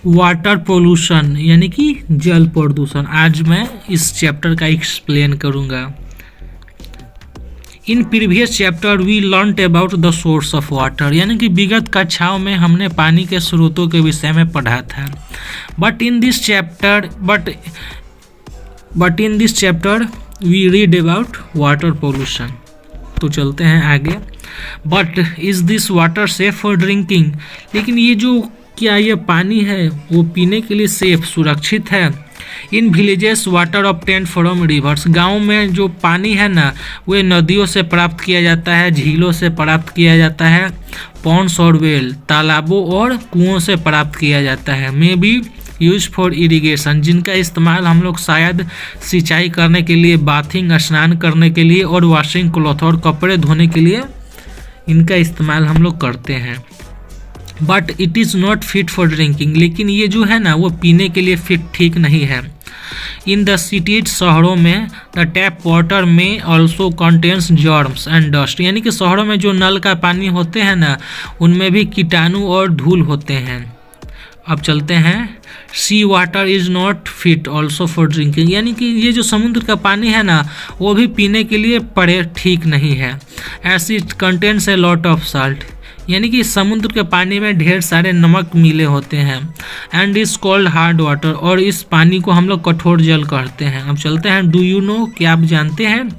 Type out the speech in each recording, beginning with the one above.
Water pollution यानी कि जल प्रदूषण आज मैं इस चैप्टर का एक्सप्लेन करूंगा। In previous chapter we learn about the source of water यानी कि विगत कक्षाओं में हमने पानी के स्रोतों के विषय में पढ़ा था। But in this chapter we read about water pollution. तो चलते हैं आगे। But is this water safe for drinking, लेकिन ये जो क्या ये पानी है वो पीने के लिए सेफ सुरक्षित है। In villages water obtained from reverse, गाँव में जो पानी है ना वो नदियों से प्राप्त किया जाता है, झीलों से प्राप्त किया जाता है, पॉन्ड्स और वेल तालाबों और कुओं से प्राप्त किया जाता है। May be use for irrigation, जिनका इस्तेमाल हम लोग शायद सिंचाई करने के लिए, बाथिंग स्नान करने के लिए और वॉशिंग क्लॉथ और कपड़े धोने के लिए इनका इस्तेमाल हम लोग करते हैं। But it is not fit for drinking, लेकिन ये जो है ना वो पीने के लिए ठीक नहीं है। इन द सिटीज, शहरों में द टैप वाटर में also contains germs and dust, यानी कि शहरों में जो नल का पानी होते हैं ना उनमें भी कीटाणु और धूल होते हैं। अब चलते हैं, sea water is not fit also for drinking, यानी कि ये जो समुद्र का पानी है ना वो भी पीने के लिए ठीक नहीं है। As it contains a lot of salt, यानी कि समुद्र के पानी में ढेर सारे नमक मिले होते हैं। And is called hard water, और इस पानी को हम लोग कठोर जल कहते हैं। अब चलते हैं, डू यू नो, क्या आप जानते हैं,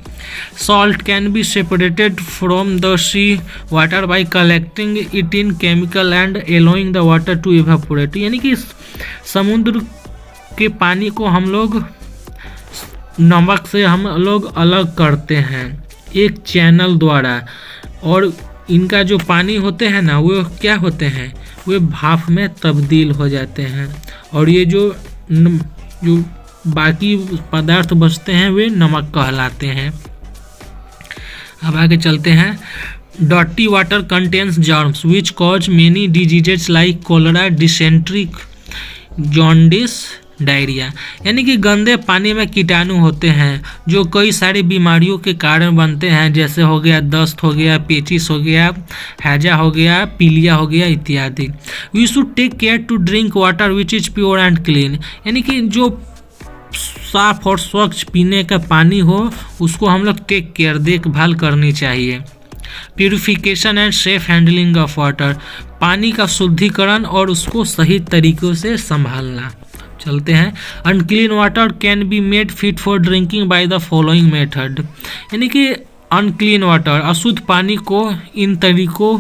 salt can be separated from the sea water by collecting it in chemical and allowing the water to evaporate, यानी कि समुद्र के पानी को हम लोग नमक से हम लोग अलग करते हैं एक चैनल द्वारा, और इनका जो पानी होते हैं ना वो क्या होते हैं, वे भाप में तब्दील हो जाते हैं, और ये जो बाकी पदार्थ बचते हैं वे नमक कहलाते हैं। अब आगे चलते हैं, dirty water contains germs which cause many diseases like cholera, dysentery, jaundice, diarrhoea, यानी कि गंदे पानी में कीटाणु होते हैं जो कई सारी बीमारियों के कारण बनते हैं, जैसे हो गया दस्त हो गया, पेचिस हो गया, हैजा हो गया, पीलिया हो गया इत्यादि। We should take care to drink water which is pure and clean, यानी कि जो साफ और स्वच्छ पीने का पानी हो उसको हम लोग टेक केयर, देखभाल करनी चाहिए। Purification and safe handling of water, पानी का शुद्धिकरण और उसको सही तरीक़ों से संभालना। चलते हैं, unclean water can be made fit for drinking by the following method, यानी कि अनक्लीन वाटर, अशुद्ध पानी को इन तरीक़ों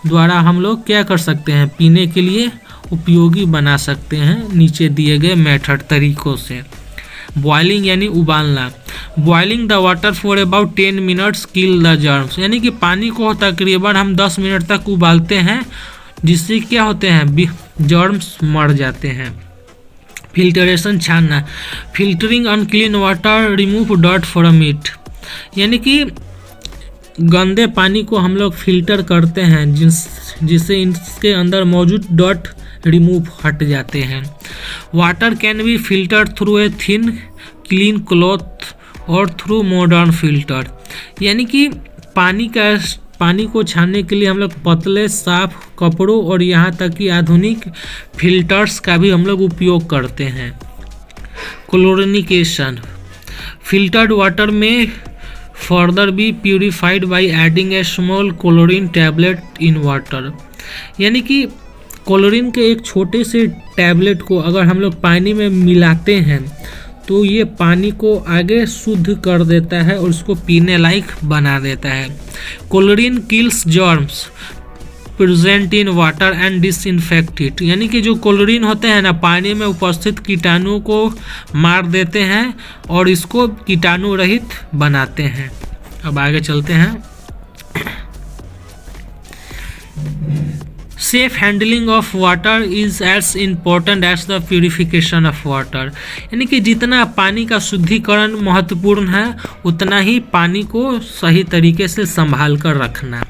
द्वारा हम लोग क्या कर सकते हैं, पीने के लिए उपयोगी बना सकते हैं नीचे दिए गए मेथड तरीक़ों से। बॉइलिंग यानी उबालना, boiling the water for about 10 minutes kill the germs, यानी कि पानी को तकरीबन हम 10 मिनट तक उबालते हैं, जिससे क्या होते हैं, जर्म्स मर जाते हैं। फिल्टरेशन, छानना, filtering unclean water remove dirt from it, यानी कि गंदे पानी को हम लोग फिल्टर करते हैं जिससे इसके अंदर मौजूद डर्ट रिमूव हट जाते हैं। Water can be filter through a thin clean cloth और थ्रू मॉडर्न फिल्टर, यानी कि पानी को छानने के लिए हम लोग पतले साफ कपड़ों और यहाँ तक कि आधुनिक फिल्टर्स का भी हम लोग उपयोग करते हैं। क्लोरिनेशन, फिल्टर्ड वाटर में further be purified by adding A small chlorine tablet in water, यानी कि क्लोरीन के एक छोटे से टैबलेट को अगर हम लोग पानी में मिलाते हैं तो ये पानी को आगे शुद्ध कर देता है और उसको पीने लायक बना देता है। Chlorine kills germs present in water and disinfect it, यानी कि जो क्लोरीन होते हैं ना पानी में उपस्थित कीटाणुओं को मार देते हैं और इसको कीटाणु रहित बनाते हैं। अब आगे चलते हैं, safe handling of water is as important as the purification of water, यानी कि जितना पानी का शुद्धिकरण महत्वपूर्ण है उतना ही पानी को सही तरीके से संभाल कर रखना।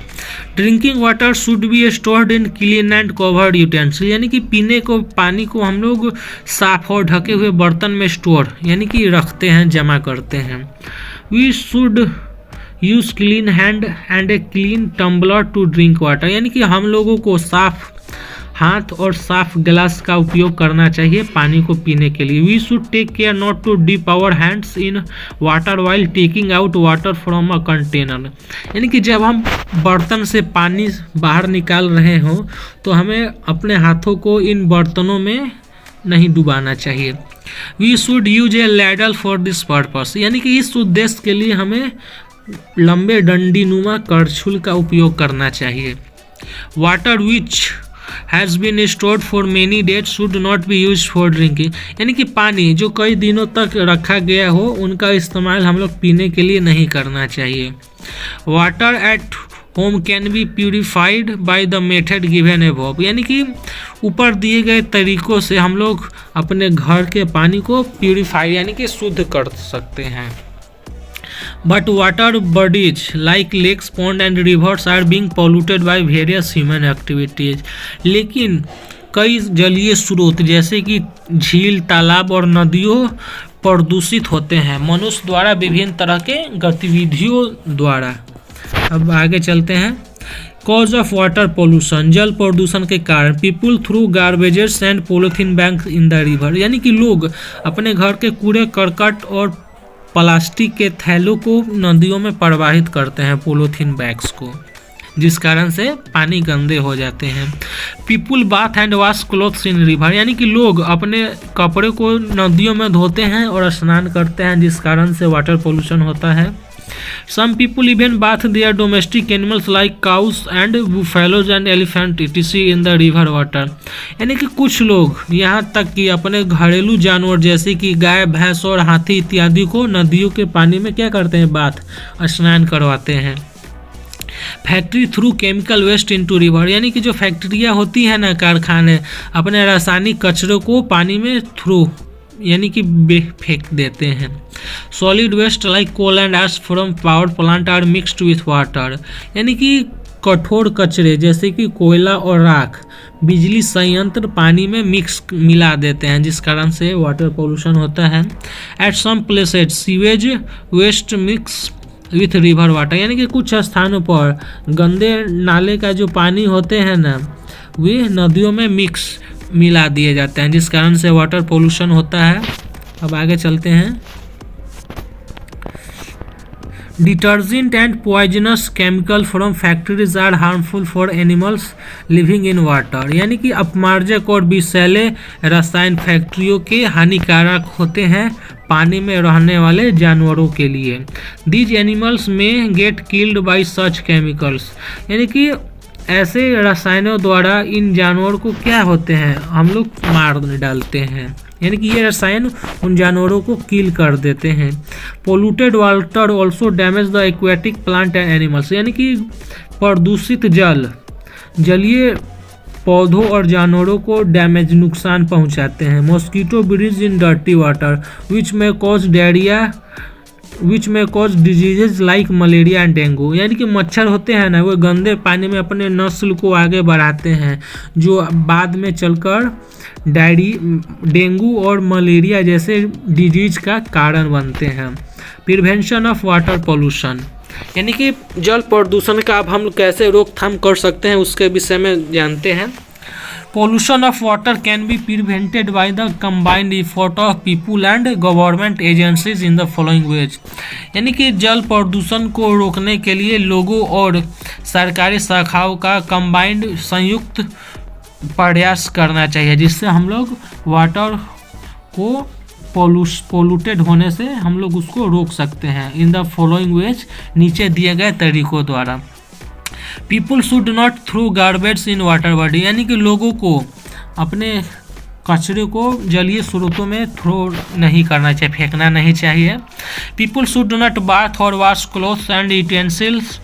Drinking water should be stored in clean and covered utensil, यानी कि पीने को पानी को हम लोग साफ और ढके हुए बर्तन में स्टोर यानी कि रखते हैं, जमा करते हैं। We should use clean hand and a clean tumbler to drink water, यानी कि हम लोगों को साफ हाथ और साफ गिलास का उपयोग करना चाहिए पानी को पीने के लिए। We should take care not to dip our hands in water while taking out water from a container. यानी कि जब हम बर्तन से पानी बाहर निकाल रहे हों तो हमें अपने हाथों को इन बर्तनों में नहीं डुबाना चाहिए। We should use a ladle for this purpose. यानी कि इस उद्देश्य के लिए हमें लंबे डंडी नुमा करछुल का उपयोग करना चाहिए। Water which has been stored for many days should not be use for drinking. यानी कि पानी जो कई दिनों तक रखा गया हो उनका इस्तेमाल हम लोग पीने के लिए नहीं करना चाहिए। Water at home can be purified by the method given above. यानी कि ऊपर दिए गए तरीकों से हम लोग अपने घर के पानी को प्यूरिफाई यानी कि शुद्ध कर सकते हैं। But water bodies like lakes pond and rivers are being polluted by various human activities. लेकिन कई जलीय स्रोत जैसे कि झील, तालाब और नदियों प्रदूषित होते हैं मनुष्य द्वारा विभिन्न तरह के गतिविधियों द्वारा। अब आगे चलते हैं। कॉज ऑफ वाटर पोल्यूशन, जल प्रदूषण के कारण। People through garbages and polythene bag in the river. यानी कि लोग अपने घर के कूड़े करकट और प्लास्टिक के थैलों को नदियों में प्रवाहित करते हैं, पॉलीथीन बैग्स को, जिस कारण से पानी गंदे हो जाते हैं। People bath and wash clothes in river. यानी कि लोग अपने कपड़े को नदियों में धोते हैं और स्नान करते हैं, जिस कारण से वाटर पोल्यूशन होता है। Some people even bath their domestic animals like cows and buffaloes and elephant etc. in the river water। यानी कि कुछ लोग यहाँ तक कि अपने घरेलू जानवर जैसे कि गाय, भैंस और हाथी इत्यादि को नदियों के पानी में क्या करते हैं, बाथ स्नान करवाते हैं। Factory through chemical waste into river. यानी कि जो फैक्ट्रियाँ होती हैं ना, कारखाने, अपने रासायनिक कचरे को पानी में थ्रू यानी कि फेंक देते हैं। Solid waste like coal and ash from power plant are mixed with water. यानी कि कठोर कचरे जैसे कि कोयला और राख बिजली संयंत्र पानी में मिला देते हैं, जिस कारण से वाटर पोल्यूशन होता है। At some places sewage waste mix with river water. यानी कि कुछ स्थानों पर गंदे नाले का जो पानी होते हैं ना, वे नदियों में मिला दिए जाते हैं, जिस कारण से वाटर पोल्यूशन होता है। अब आगे चलते हैं। Detergent and poisonous chemical from factories are harmful for animals living in water. यानी कि अपमार्जक और विषैले रसायन फैक्ट्रियों के हानिकारक होते हैं पानी में रहने वाले जानवरों के लिए। दीज एनिमल्स में get killed by such chemicals. यानी कि ऐसे रसायनों द्वारा इन जानवरों को क्या होते हैं, हम लोग मार डालते हैं। यानी कि ये रसायन उन जानवरों को किल कर देते हैं। Polluted water also damage the aquatic plant and animals. यानी कि प्रदूषित जल जलीय पौधों और जानवरों को डैमेज नुकसान पहुंचाते हैं। Mosquito breeds in dirty water which में कॉज डायरिया विच में cause diseases like malaria and dengue. यानी कि मच्छर होते हैं ना, वो गंदे पानी में अपने नस्ल को आगे बढ़ाते हैं, जो बाद में चलकर डेंगू और मलेरिया जैसे डिजीज का कारण बनते हैं। Prevention of water pollution. यानी कि जल प्रदूषण का अब हम कैसे रोकथाम कर सकते हैं उसके विषय में जानते हैं। Pollution of water can be prevented by the combined effort of people and government agencies in the following ways। यानी कि जल प्रदूषण को रोकने के लिए लोगों और सरकारी शाखाओं का कंबाइंड संयुक्त प्रयास करना चाहिए, जिससे हम लोग वाटर को पोल्यूटेड होने से हम लोग उसको रोक सकते हैं। इन द फॉलोइंग वेज, नीचे दिए गए तरीकों द्वारा। People should not throw garbage in water body. यानी कि लोगों को अपने कचरे को जलीय स्रोतों में थ्रो नहीं करना चाहिए, फेंकना नहीं चाहिए। पीपुल शुड नॉट बाथ और wash clothes and utensils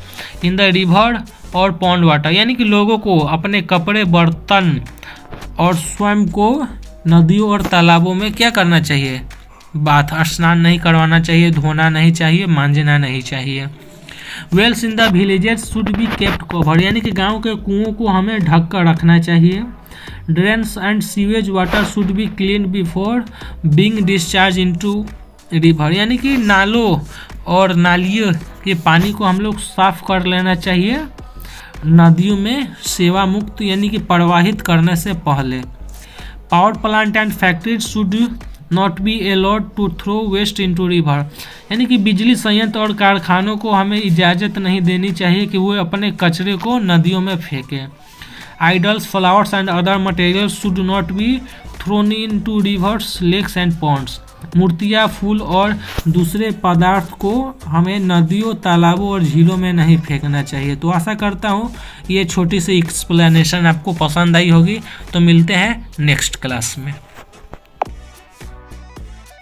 in the river और पॉन्ड वाटर। यानी कि लोगों को अपने कपड़े, बर्तन और स्वयं को नदियों और तालाबों में क्या करना चाहिए, बाथ स्नान नहीं करवाना चाहिए, धोना नहीं चाहिए, मांजना नहीं चाहिए। Wells in the villages should be kept cover. यानी कि गांव के कुओं को हमें ढक कर रखना चाहिए। Drains and sewage water should be clean before being discharge into river. यानी कि नालों और नालियों के पानी को हम लोग साफ कर लेना चाहिए नदियों में सेवा मुक्त यानी कि प्रवाहित करने से पहले। Power plant and factories should not be allowed to throw waste into river, यानी कि बिजली संयंत्र और कारखानों को हमें इजाज़त नहीं देनी चाहिए कि वो अपने कचरे को नदियों में फेंकें। Idols, flowers and other materials should not be thrown into rivers, lakes and ponds, मूर्तियाँ, फूल और दूसरे पदार्थ को हमें नदियों, तालाबों और झीलों में नहीं फेंकना चाहिए। तो आशा करता हूँ ये छोटी सी एक्सप्लेनेशन आपको पसंद आई होगी। तो मिलते हैं नेक्स्ट क्लास में।